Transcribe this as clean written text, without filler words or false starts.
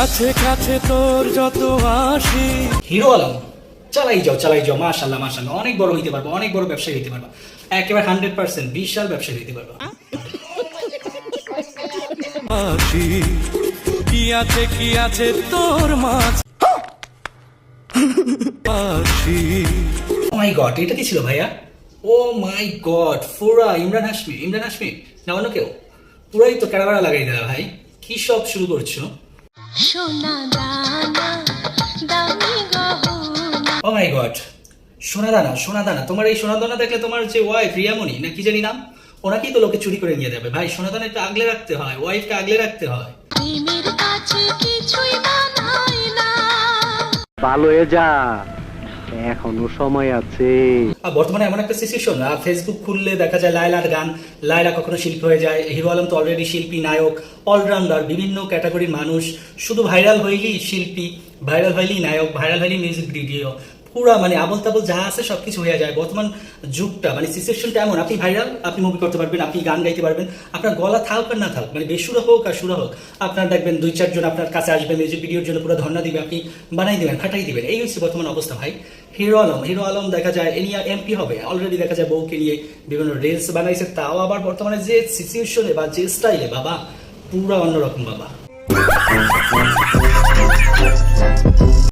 কাছে কাছে তোর যত আসি। হিরো আলম, চালাই যাও, মাশাআল্লাহ মাশাআল্লাহ, অনেক বড় হইতে পারবো, অনেক বড় ব্যবসায়ী হইতে পারবো, একেবারে 100% বিশাল ব্যবসায়ী হইতে পারবো। আসি কি আছে তোর মাছ আসি। ও মাই গড, এটা কি ছিল ভাইয়া? ও মাই গড, পুরা ইমরান হাশমি না অন্য কেউ? পুরাই তো ক্যারাবারা লাগাই দিলা ভাই, কি সব শুরু করছো? সোনা দানা দামি গহনা। ও মাই গড, সোনা দানা, তোমার এই সোনা দানা দেখলে তোমার যে ওয়াইফ রিয়ামণি না কি জানি নাম, ওনাকেই তো লোকে চুরি করে নিয়ে যাবে ভাই। সোনা দানা একটু আগলে রাখতে হয়, ওয়াইফকে আগলে রাখতে হয়। প্রেমের কাছে কিছুই মানায় না। ভালো হয়ে যা, এখনো সময় আছে। আর বর্তমানে এমন একটা সিচুয়েশন, ফেসবুক খুললে দেখা যায় লায়লার গান, লায়লা কখনো শিল্পী হয়ে যায়, হিরো আলম তো অলরেডি শিল্পী, নায়ক, অলরাউন্ডার, বিভিন্ন ক্যাটাগরির মানুষ। শুধু ভাইরাল হইলেই শিল্পী, ভাইরাল হইলেই নায়ক, ভাইরাল হইলেই মিউজিক ভিডিও, পুরা মানে আবল তাবল যা আছে সবকিছু হয়ে যায়। বর্তমান যুগটা মানে সিচুয়েশনটা এমন, আপনি ভাইরাল, আপনি মুভি করতে পারবেন, আপনি গান গাইতে পারবেন, আপনার গলা থাক আর না থাক, মানে বেসুরা হোক আর সুরা হোক, আপনার দেখবেন 2-4 জন আপনার কাছে আসবে, মিউজিক ভিডিওর জন্য পুরো ধর্ণা দিবে, আপনি বানাই দিবেন, ফাটাই দিবেন। এই হচ্ছে বর্তমান অবস্থা ভাই। হিরো আলম দেখা যায় এ নিয়ে এমপি হবে, অলরেডি দেখা যায় বউকে নিয়ে বিভিন্ন রিলস বানাইছে, তাও আবার বর্তমানে যে সিচুয়েশনে বা যে স্টাইলে বাবা, পুরা অন্যরকম বাবা।